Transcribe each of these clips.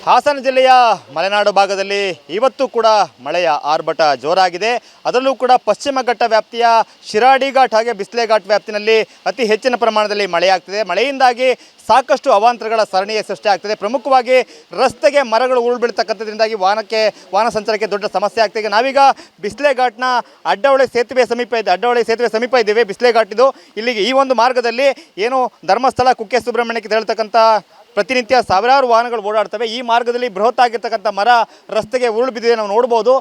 ಹಾಸನ ಜಿಲ್ಲೆಯ ಮಲೆನಾಡು ಭಾಗದಲ್ಲಿ ಇವತ್ತು ಕೂಡ ಮಳೆಯ ಆರ್ಭಟ ಜೋರಾಗಿದೆ. ಅದರಲ್ಲೂ ಕೂಡ ಪಶ್ಚಿಮ ಘಟ್ಟ ವ್ಯಾಪ್ತಿಯ ಶಿರಾಡಿ ಘಾಟ್ ಹಾಗೆ ಬಿಸ್ಲೆ ಘಾಟ್ ವ್ಯಾಪ್ತಿನಲ್ಲಿ ಅತಿ ಹೆಚ್ಚಿನ ಪ್ರಮಾಣದಲ್ಲಿ ಮಳೆಯಾಗ್ತಿದೆ. ಮಳೆಯಿಂದಾಗಿ ಸಾಕಷ್ಟು ಅವಾಂತರಗಳ ಸರಣಿಯ ಸೃಷ್ಟಿ ಆಗ್ತದೆ. ಪ್ರಮುಖವಾಗಿ ರಸ್ತೆಗೆ ಮರಗಳು ಉರುಳು ಬೀಳ್ತಕ್ಕಂಥದ್ರಿಂದಾಗಿ ವಾಹನ ಸಂಚಾರಕ್ಕೆ ದೊಡ್ಡ ಸಮಸ್ಯೆ ಆಗ್ತಿದೆ. ನಾವೀಗ ಬಿಸ್ಲೆ ಘಾಟ್ನ ಅಡ್ಡಹೊಳೆ ಸೇತುವೆ ಸಮೀಪ ಇದ್ದೀವಿ. ಬಿಸ್ಲೆ ಘಾಟ್ ಇದು. ಇಲ್ಲಿಗೆ ಈ ಒಂದು ಮಾರ್ಗದಲ್ಲಿ ಏನು ಧರ್ಮಸ್ಥಳ ಕುಕ್ಕೆ ಸುಬ್ರಹ್ಮಣ್ಯಕ್ಕೆ ತೆರಳತಕ್ಕಂಥ ಪ್ರತಿನಿತ್ಯ ಸಾವಿರಾರು ವಾಹನಗಳು ಓಡಾಡ್ತವೆ. ಈ ಮಾರ್ಗದಲ್ಲಿ ಬೃಹತ್ ಆಗಿರ್ತಕ್ಕಂಥ ಮರ ರಸ್ತೆಗೆ ಉರುಳು ಬಿದ್ದಿದೆ, ನಾವು ನೋಡ್ಬೋದು.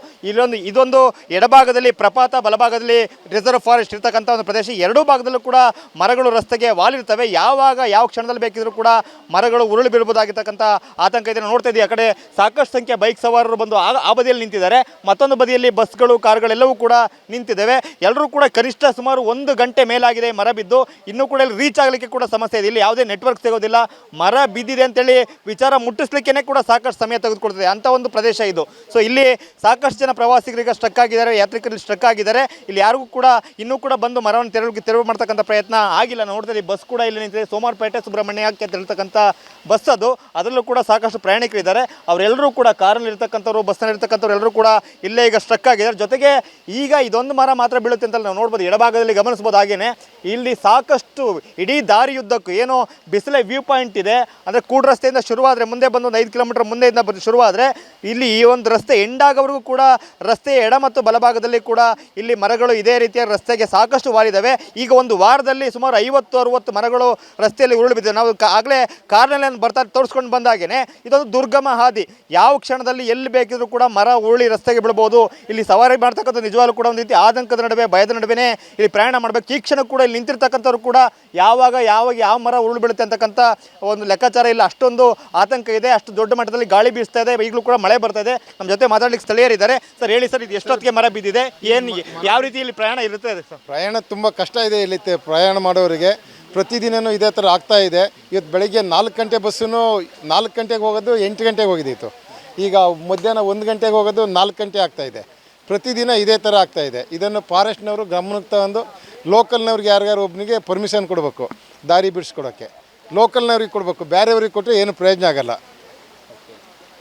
ಇದೊಂದು ಎಡಭಾಗದಲ್ಲಿ ಪ್ರಪಾತ, ಬಲಭಾಗದಲ್ಲಿ ರಿಸರ್ವ್ ಫಾರೆಸ್ಟ್ ಇರ್ತಕ್ಕಂಥ ಒಂದು ಪ್ರದೇಶ. ಎರಡೂ ಭಾಗದಲ್ಲೂ ಕೂಡ ಮರಗಳು ರಸ್ತೆಗೆ ವಾಲಿರ್ತವೆ. ಯಾವ ಕ್ಷಣದಲ್ಲಿ ಬೇಕಿದ್ರೂ ಕೂಡ ಮರಗಳು ಉರುಳು ಬೀಳ್ಬೋದಾಗಿರ್ತಕ್ಕಂಥ ಆತಂಕ ಇದೆ. ನೋಡ್ತಾ ಇದ್ದೀವಿ, ಆ ಕಡೆ ಸಾಕಷ್ಟು ಸಂಖ್ಯೆ ಬೈಕ್ ಸವಾರರು ಬಂದು ಆ ಬದಿಯಲ್ಲಿ ನಿಂತಿದ್ದಾರೆ. ಮತ್ತೊಂದು ಬದಿಯಲ್ಲಿ ಬಸ್ಗಳು, ಕಾರುಗಳೆಲ್ಲವೂ ಕೂಡ ನಿಂತಿದ್ದಾವೆ. ಎಲ್ಲರೂ ಕೂಡ ಕನಿಷ್ಠ ಸುಮಾರು 1 ಗಂಟೆ ಮೇಲಾಗಿದೆ ಮರ ಬಿದ್ದು. ಇನ್ನೂ ಕೂಡ ಇಲ್ಲಿ ರೀಚ್ ಆಗಲಿಕ್ಕೆ ಕೂಡ ಸಮಸ್ಯೆ ಇದೆ. ಇಲ್ಲಿ ಯಾವುದೇ ನೆಟ್ವರ್ಕ್ ಸಿಗೋದಿಲ್ಲ. ಮರ ಬಿದ್ದಿದೆ ಅಂತೇಳಿ ವಿಚಾರ ಮುಟ್ಟಿಸ್ಲಿಕ್ಕೆ ಕೂಡ ಸಾಕಷ್ಟು ಸಮಯ ತೆಗೆದುಕೊಳ್ತದೆ ಅಂತ ಒಂದು ಪ್ರದೇಶ ಇದು. ಸೊ ಇಲ್ಲಿ ಸಾಕಷ್ಟು ಜನ ಪ್ರವಾಸಿಗರಿಗೆ ಸ್ಟ್ರಕ್ ಆಗಿದ್ದಾರೆ, ಯಾತ್ರಿಕರಿಗೆ ಸ್ಟ್ರಕ್ ಆಗಿದ್ದಾರೆ. ಇಲ್ಲಿ ಯಾರಿಗೂ ಕೂಡ ಇನ್ನೂ ಕೂಡ ಬಂದು ಮರವನ್ನು ತೆರವು ಮಾಡ್ತಕ್ಕಂಥ ಪ್ರಯತ್ನ ಆಗಿಲ್ಲ. ನೋಡ್ತೀವಿ, ಬಸ್ ಕೂಡ ಇಲ್ಲಿ ನಿಂತಿದೆ. ಸೋಮವಾರಪೇಟೆ ಸುಬ್ರಹ್ಮಣ್ಯಕ್ಕೆ ತೆರಳತಕ್ಕಂಥ ಬಸ್ ಅದು. ಅದರಲ್ಲೂ ಕೂಡ ಸಾಕಷ್ಟು ಪ್ರಯಾಣಿಕರಿದ್ದಾರೆ. ಅವರೆಲ್ಲರೂ ಕೂಡ ಕಾರಲ್ಲಿ ಇರ್ತಕ್ಕಂಥವ್ರು, ಬಸ್ನಲ್ಲಿ ಇರ್ತಕ್ಕಂಥವ್ರು ಎಲ್ಲರೂ ಕೂಡ ಇಲ್ಲೇ ಈಗ ಸ್ಟ್ರಕ್ ಆಗಿದ್ದಾರೆ. ಜೊತೆಗೆ ಈಗ ಇದೊಂದು ಮರ ಮಾತ್ರ ಬೀಳುತ್ತೆ ಅಂತ ನಾವು ನೋಡ್ಬೋದು, ಎಡಭಾಗದಲ್ಲಿ ಗಮನಿಸ್ಬೋದು. ಹಾಗೇನೆ ಇಲ್ಲಿ ಸಾಕಷ್ಟು ಇಡೀ ದಾರಿಯುದ್ದಕ್ಕೂ ಏನು ಬಿಸಿಲೆ ವ್ಯೂ ಪಾಯಿಂಟ್ ಇದೆ, ಅಂದರೆ ಕೂಡ್ ರಸ್ತೆಯಿಂದ ಶುರುವಾದರೆ ಮುಂದೆ ಬಂದು ಒಂದು 5 ಕಿಲೋಮೀಟರ್ ಮುಂದೆಯಿಂದ ಶುರುವಾದರೆ ಇಲ್ಲಿ ಈ ಒಂದು ರಸ್ತೆ ಎಂಡಾಗವರೆಗೂ ಕೂಡ ರಸ್ತೆಯ ಎಡ ಮತ್ತು ಬಲಭಾಗದಲ್ಲಿ ಕೂಡ ಇಲ್ಲಿ ಮರಗಳು ಇದೇ ರೀತಿಯ ರಸ್ತೆಗೆ ಸಾಕಷ್ಟು ವಾಲಿದ್ದಾವೆ. ಈಗ ಒಂದು ವಾರದಲ್ಲಿ ಸುಮಾರು 50-60 ಮರಗಳು ರಸ್ತೆಯಲ್ಲಿ ಉರುಳು ಬಿದ್ದಿದೆ. ನಾವು ಆಗಲೇ ಕಾರ್ನಲ್ಲಿ ತೋರಿಸ್ಕೊಂಡು ಬಂದಾಗೇ ಇದೊಂದು ದುರ್ಗಮ ಹಾದಿ. ಯಾವ ಕ್ಷಣದಲ್ಲಿ ಎಲ್ಲಿ ಬೇಕಿದ್ರೂ ಕೂಡ ಮರ ಉರುಳಿ ರಸ್ತೆಗೆ ಬೀಳ್ಬೋದು. ಇಲ್ಲಿ ಸವಾರಿ ಮಾಡ್ತಕ್ಕಂಥ ನಿಜವಾಗ್ಲೂ ಕೂಡ ಒಂದು ರೀತಿ ಆತಂಕದ ನಡುವೆ, ಭಯದ ನಡುವೆ ಇಲ್ಲಿ ಪ್ರಯಾಣ ಮಾಡಬೇಕು. ಈ ಕ್ಷಣ ಕೂಡ ಇಲ್ಲಿ ನಿಂತಿರ್ತಕ್ಕಂಥವ್ರು ಕೂಡ ಯಾವ ಮರ ಉರುಳು ಬೀಳುತ್ತೆ ಅಂತಕ್ಕಂಥ ಒಂದು ಲೆಕ್ಕಾಚಾರ ಇಲ್ಲ. ಅಷ್ಟೊಂದು ಆತಂಕ ಇದೆ. ಅಷ್ಟು ದೊಡ್ಡ ಮಟ್ಟದಲ್ಲಿ ಗಾಳಿ ಬೀಸ್ತಾ ಇದೆ. ಈಗಲೂ ಕೂಡ ಮಳೆ ಬರ್ತಾ ಇದೆ. ನಮ್ಮ ಜೊತೆ ಮಾತಾಡ್ಲಿಕ್ಕೆ ಸ್ಥಳೀಯರಿದ್ದಾರೆ. ಸರ್ ಹೇಳಿ ಸರ್, ಇದು ಎಷ್ಟೊತ್ತಿಗೆ ಮರ ಬಿದ್ದಿದೆ, ಯಾವ ರೀತಿ ಇಲ್ಲಿ ಪ್ರಯಾಣ ಇರುತ್ತೆ ಸರ್? ಪ್ರಯಾಣ ತುಂಬ ಕಷ್ಟ ಇದೆ. ಇಲ್ಲಿ ಪ್ರಯಾಣ ಮಾಡೋರಿಗೆ ಪ್ರತಿದಿನವೂ ಇದೇ ಥರ ಆಗ್ತಾ ಇದೆ. ಇವತ್ತು ಬೆಳಗ್ಗೆ 4 ಗಂಟೆ ಬಸ್ಸು 4 ಗಂಟೆಗೆ ಹೋಗೋದು 8 ಗಂಟೆಗೆ ಹೋಗಿದ್ದಿತ್ತು. ಈಗ ಮಧ್ಯಾಹ್ನ 1 ಗಂಟೆಗೆ ಹೋಗೋದು 4 ಗಂಟೆ ಆಗ್ತಾಯಿದೆ. ಪ್ರತಿದಿನ ಇದೇ ಥರ ಆಗ್ತಾಯಿದೆ. ಇದನ್ನು ಫಾರೆಸ್ಟ್ನವರು ಗಮನಕ್ಕೆ ತಗೊಂಡು ಲೋಕಲ್ನವ್ರಿಗೆ ಯಾರ್ಯಾರು ಒಬ್ಬನಿಗೆ ಪರ್ಮಿಷನ್ ಕೊಡಬೇಕು, ದಾರಿ ಬಿಡಿಸ್ಕೊಡೋಕ್ಕೆ. ಲೋಕಲ್ನವ್ರಿಗೆ ಕೊಡಬೇಕು, ಬೇರೆಯವ್ರಿಗೆ ಕೊಟ್ಟರೆ ಏನು ಪ್ರಯೋಜನ ಆಗಲ್ಲ.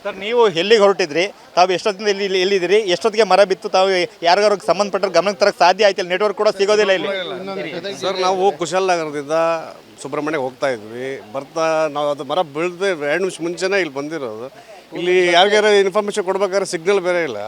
ಸರ್, ನೀವು ಎಲ್ಲಿಗೆ ಹೊರಟಿದ್ರಿ? ತಾವು ಎಷ್ಟೊತ್ತಿಂದ ಎಲ್ಲಿದ್ದೀರಿ? ಎಷ್ಟೊತ್ತಿಗೆ ಮರ ಬಿತ್ತು? ತಾವು ಯಾರಿಗಾರು ಸಂಬಂಧಪಟ್ಟರೆ ಗಮನಕ್ಕೆ ತರಕ್ಕೆ ಸಾಧ್ಯ ಆಯ್ತು? ನೆಟ್ವರ್ಕ್ ಕೂಡ ಸಿಗೋದಿಲ್ಲ ಇಲ್ಲಿ. ಸರ್, ನಾವು ಕುಶಾಲನಗರದಿಂದ ಸುಬ್ರಹ್ಮಣ್ಯಕ್ಕೆ ಹೋಗ್ತಾ ಇದ್ವಿ. ನಾವು ಅದು ಮರ ಬೀಳ್ದೆ 2 ನಿಮಿಷ ಮುಂಚೆನೇ ಇಲ್ಲಿ ಬಂದಿರೋದು. ಇಲ್ಲಿ ಯಾರಿಗಾರು ಇನ್ಫಾರ್ಮೇಷನ್ ಕೊಡ್ಬೇಕಾದ್ರೆ ಸಿಗ್ನಲ್ ಬೇರೆ ಇಲ್ಲ.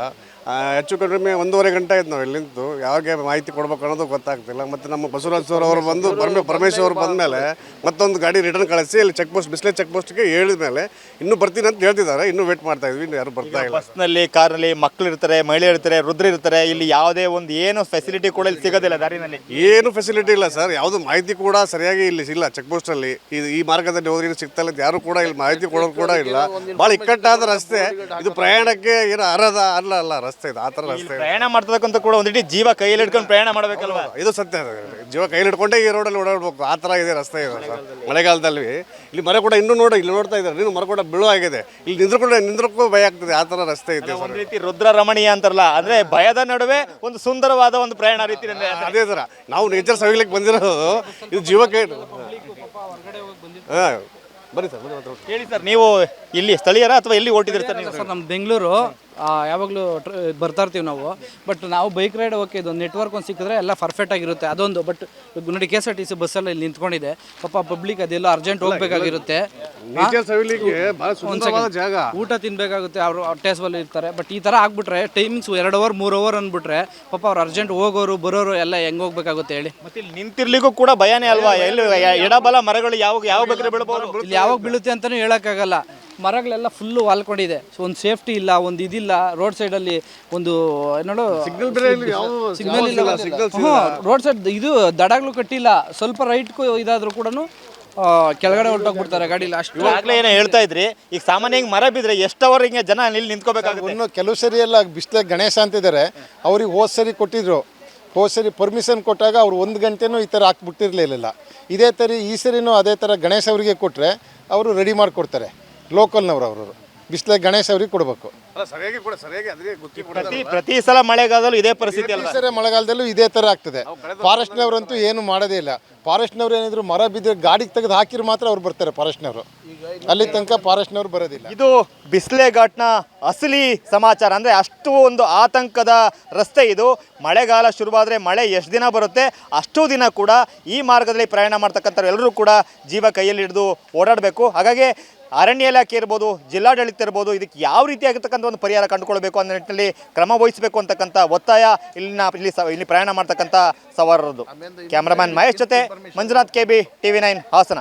ಹೆಚ್ಚು ಕಡಿಮೆ 1.5 ಗಂಟೆ ಆಯ್ತು ನಾವು ಇಲ್ಲಿ ನಿಂತು. ಯಾರಿಗೆ ಮಾಹಿತಿ ಕೊಡ್ಬೇಕು ಅನ್ನೋದು ಗೊತ್ತಾಗ್ತಿಲ್ಲ. ಮತ್ತು ನಮ್ಮ ಬಸವರಾಜ್ ಸರ್ ಅವರು ಬಂದು ಪರಮೇಶ್ವರ್ ಅವರು ಬಂದಮೇಲೆ ಮತ್ತೊಂದು ಗಾಡಿ ರಿಟರ್ನ್ ಕಳಿಸಿ ಇಲ್ಲಿ ಬಿಸ್ಲೆ ಚೆಕ್ ಪೋಸ್ಟ್ಗೆ ಹೇಳಿದ ಮೇಲೆ ಇನ್ನೂ ಬರ್ತೀನಿ ಅಂತ ಹೇಳ್ತಿದ್ದಾರೆ. ಇನ್ನೂ ವೇಟ್ ಮಾಡ್ತಾ ಇದ್ವಿ, ಇನ್ನು ಯಾರು ಬರ್ತಾ ಇಲ್ಲ. ಬಸ್ನಲ್ಲಿ, ಕಾರ್ನಲ್ಲಿ ಮಕ್ಕಳು ಇರ್ತಾರೆ, ಮಹಿಳೆಯರು ಇರ್ತಾರೆ, ವೃದ್ಧರು ಇರ್ತಾರೆ. ಇಲ್ಲಿ ಯಾವುದೇ ಒಂದು ಏನು ಫೆಸಿಲಿಟಿ ಕೂಡ ಇಲ್ಲಿ ಸಿಗೋದಿಲ್ಲ. ದಾರಿನಲ್ಲಿ ಏನು ಫೆಸಿಲಿಟಿ ಇಲ್ಲ ಸರ್. ಯಾವುದು ಮಾಹಿತಿ ಕೂಡ ಸರಿಯಾಗಿ ಇಲ್ಲಿ ಇಲ್ಲ. ಚೆಕ್ ಪೋಸ್ಟಲ್ಲಿ ಈ ಮಾರ್ಗದಲ್ಲಿ ಹೋದ್ರೆ ಸಿಗ್ತಲ್ಲ, ಯಾರು ಕೂಡ ಇಲ್ಲಿ ಮಾಹಿತಿ ಕೊಡೋದು ಕೂಡ ಇಲ್ಲ. ಭಾಳ ಇಕ್ಕಟ್ಟಾದ ರಸ್ತೆ ಇದು. ಪ್ರಯಾಣಕ್ಕೆ ಏನು ಅಲ್ಲ ರಸ್ತೆ ಇದು. ಆ ಥರ ರಸ್ತೆ ಪ್ರಯಾಣ ಮಾಡ್ತಕ್ಕಂಥ ಕೂಡ ಒಂದಿಟ್ಟು ಜೀವ ಕೈಯಲ್ಲಿ ಹಿಡ್ಕೊಂಡು ಪ್ರಯಾಣ ಮಾಡಬೇಕಲ್ವಾ? ಇದು ಸತ್ಯ. ಜೀವ ಕೈಯಲ್ಲಿ ಹಿಡ್ಕೊಂಡೇ ಈ ರೋಡಲ್ಲಿ ಓಡಾಡ್ಬೇಕು. ಆ ಥರ ಇದೆ ರಸ್ತೆ ಇದೆ ಸರ್. ಮಳೆಗಾಲದಲ್ಲಿ ಇಲ್ಲಿ ಮರ ಕೂಡ ಇಲ್ಲಿ ನೋಡ್ತಾ ಇದ್ದಾರೆ. ನೀನು ಮರ ಕೂಡ ಬೀಳು ಆಗಿದೆ. ಇಲ್ಲಿ ನಿಂದ್ರಕ್ಕೂ ಭಯ ಆಗ್ತದೆ. ಆ ಥರ ರಸ್ತೆ ಇದೆ. ಒಂದು ರೀತಿ ರುದ್ರ ರಮಣೀಯ ಅಂತಾರಲ್ಲ, ಅಂದ್ರೆ ಭಯದ ನಡುವೆ ಒಂದು ಸುಂದರವಾದ ಒಂದು ಪ್ರಯಾಣ ರೀತಿ. ಅದೇ ಥರ ನಾವು ನೇಚರ್ ಸವಿಲಿಕ್ಕೆ ಬಂದಿರೋದು. ಇದು ಜೀವಕ್ಕೆ ಬನ್ನಿ ಸರ್, ಹೇಳಿ ಸರ್, ನೀವು ಇಲ್ಲಿ ಸ್ಥಳೀಯರ ಅಥವಾ ಎಲ್ಲಿ ಹೊರಟಿದ್ರಿ ಸರ್? ನೀವು ಸರ್, ನಮ್ಮ ಬೆಂಗಳೂರು ಯಾವಾಗಲೂ ಬರ್ತಾ ಇರ್ತೀವಿ ನಾವು. ಬಟ್ ನಾವು ಬೈಕ್ ರೈಡ್ ಓಕೆ, ಇದು ನೆಟ್ವರ್ಕ್ ಒಂದು ಸಿಕ್ಕಿದ್ರೆ ಎಲ್ಲ ಪರ್ಫೆಕ್ಟ್ ಆಗಿರುತ್ತೆ ಅದೊಂದು. ಬಟ್ ನೋಡಿ KSRTC ಬಸ್ಸಲ್ಲಿ ಇಲ್ಲಿ ನಿಂತ್ಕೊಂಡಿದೆ. ಪಾಪ ಪಬ್ಲಿಕ್ ಅದೆಲ್ಲ ಅರ್ಜೆಂಟ್ ಹೋಗ್ಬೇಕಾಗಿರುತ್ತೆ. ಊಟ ತಿನ್ಬೇಕಾಗುತ್ತೆ, ಅವರು ಟೇಸ್ಬಲ್ಲಿ ಇರ್ತಾರೆ. ಬಟ್ ಈ ಥರ ಆಗ್ಬಿಟ್ರೆ ಟೈಮಿಂಗ್ಸ್ 2 ಅವರ್ 3 ಅವರ್ ಅಂದ್ಬಿಟ್ರೆ ಪಾಪ ಅವ್ರು ಅರ್ಜೆಂಟ್ ಹೋಗೋರು ಬರೋರು ಎಲ್ಲ ಹೆಂಗೆ ಹೋಗ್ಬೇಕಾಗುತ್ತೆ ಹೇಳಿ? ಮತ್ತೆ ಇಲ್ಲಿ ನಿಂತಿರ್ಲಿಕ್ಕೂ ಕೂಡ ಭಯನೇ ಅಲ್ವಾ? ಎಲ್ಲಿ ಎಡಬಲ ಮರಗಳು ಯಾವ ಬೇಕಾದ್ರೆ ಬೀಳ್ಬೋದು. ಇಲ್ಲಿ ಯಾವಾಗ ಬೀಳುತ್ತೆ ಅಂತಲೂ ಹೇಳೋಕ್ಕಾಗಲ್ಲ. ಮರಗಳೆಲ್ಲ ಫುಲ್ಲು ವಾಲ್ಕೊಂಡಿದೆ. ಸೊ ಒಂದು ಸೇಫ್ಟಿ ಇಲ್ಲ, ಒಂದು ಇದಿಲ್ಲ. ರೋಡ್ ಸೈಡಲ್ಲಿ ಒಂದು ನೋಡು ಸಿಗ್ನಲ್ ಇಲ್ಲ. ರೋಡ್ ಸೈಡ್ ಇದು ದಡಗಳು ಕಟ್ಟಿಲ್ಲ. ಸ್ವಲ್ಪ ರೈಟ್ಗೂ ಇದಾದರೂ ಕೂಡ ಕೆಳಗಡೆ ಹೊರಟೋಗ್ಬಿಡ್ತಾರೆ ಗಾಡಿಲಿ. ಅಷ್ಟು ಆಗ್ಲೇ ಏನೋ ಹೇಳ್ತಾ ಇದ್ರಿ. ಈಗ ಸಾಮಾನ್ಯವಾಗಿ ಮರ ಬಿದ್ದರೆ ಎಷ್ಟು ಅವರ್ ಹಿಂಗೆ ಜನ ಇಲ್ಲಿ ನಿಂತ್ಕೋಬೇಕಾಗುತ್ತೆ? ಇನ್ನು ಕೆಲವು ಸರಿ ಎಲ್ಲ ಬಿಸ್ಲೆ ಗಣೇಶ ಅಂತಿದ್ದಾರೆ. ಅವ್ರಿಗೆ ಹೋದ ಸರಿ ಕೊಟ್ಟಿದ್ರು. ಹೋದ ಸರಿ ಪರ್ಮಿಷನ್ ಕೊಟ್ಟಾಗ ಅವ್ರು 1 ಗಂಟೆನೂ ಈ ಥರ ಹಾಕ್ಬಿಟ್ಟಿರಲಿಲ್ಲ. ಇದೇ ಥರ ಈ ಸರಿನೂ ಅದೇ ಥರ ಗಣೇಶ ಅವರಿಗೆ ಕೊಟ್ಟರೆ ಅವರು ರೆಡಿ ಮಾಡಿಕೊಡ್ತಾರೆ ಲೋಕಲ್ನವ್ರು. ಅವರು ಬಿಸ್ಲೆ ಗಣೇಶ್ ಅವ್ರಿಗೆ ಕೊಡಬೇಕು. ಅಲ್ಲ ಸರಿಯಾಗಿ ಅದೇ ಗುತ್ತಿ ಕೊಡೋದು. ಪ್ರತಿ ಸಲ ಮಳೆಗಾಲದಲ್ಲೂ ಇದೇ ಪರಿಸ್ಥಿತಿ ಅಲ್ಲ. ಸರಿ ಮಳೆಗಾಲದಲ್ಲೂ ಇದೇ ಥರ ಆಗ್ತದೆ. ಫಾರೆಸ್ಟ್ನವರಂತೂ ಏನು ಮಾಡೋದೇ ಇಲ್ಲ. ಫಾರೆಸ್ಟ್ನವ್ರು ಏನಿದ್ರು ಮರ ಬಿದ್ದರೆ ಗಾಡಿಗೆ ತೆಗೆದು ಹಾಕಿದ್ರೆ ಮಾತ್ರ ಅವ್ರು ಬರ್ತಾರೆ ಫಾರೆಸ್ಟ್ನವರು. ಅಲ್ಲಿ ತನಕ ಫಾರೆಸ್ಟ್ನವ್ರು ಬರೋದಿಲ್ಲ. ಇದು ಬಿಸ್ಲೆ ಘಾಟ್ನ ಅಸಲಿ ಸಮಾಚಾರ. ಅಂದರೆ ಅಷ್ಟು ಒಂದು ಆತಂಕದ ರಸ್ತೆ ಇದು. ಮಳೆಗಾಲ ಶುರುವಾದರೆ ಮಳೆ ಎಷ್ಟು ದಿನ ಬರುತ್ತೆ ಅಷ್ಟು ದಿನ ಕೂಡ ಈ ಮಾರ್ಗದಲ್ಲಿ ಪ್ರಯಾಣ ಮಾಡ್ತಕ್ಕಂಥವ್ರು ಎಲ್ಲರೂ ಕೂಡ ಜೀವ ಕೈಯಲ್ಲಿ ಹಿಡಿದು ಓಡಾಡಬೇಕು. ಹಾಗಾಗಿ ಅರಣ್ಯ ಇಲಾಖೆ ಇರ್ಬೋದು, ಜಿಲ್ಲಾಡಳಿತ ಇರ್ಬೋದು, ಇದಕ್ಕೆ ಯಾವ ರೀತಿಯಾಗಿರ್ತಕ್ಕಂಥ ಒಂದು ಪರಿಹಾರ ಕಂಡುಕೊಳ್ಬೇಕು ಅನ್ನೋ ನಿಟ್ಟಿನಲ್ಲಿ ಕ್ರಮ ವಹಿಸಬೇಕು ಅಂತಕ್ಕಂಥ ಒತ್ತಾಯ ಇಲ್ಲಿ ಪ್ರಯಾಣ ಮಾಡ್ತಕ್ಕಂಥ ಸವಾರರದು. ಕ್ಯಾಮ್ರಾಮನ್ ಮಹೇಶ್ ಜೊತೆ ಮಂಜುನಾಥ್, KB, TV9 ಹಾಸನ.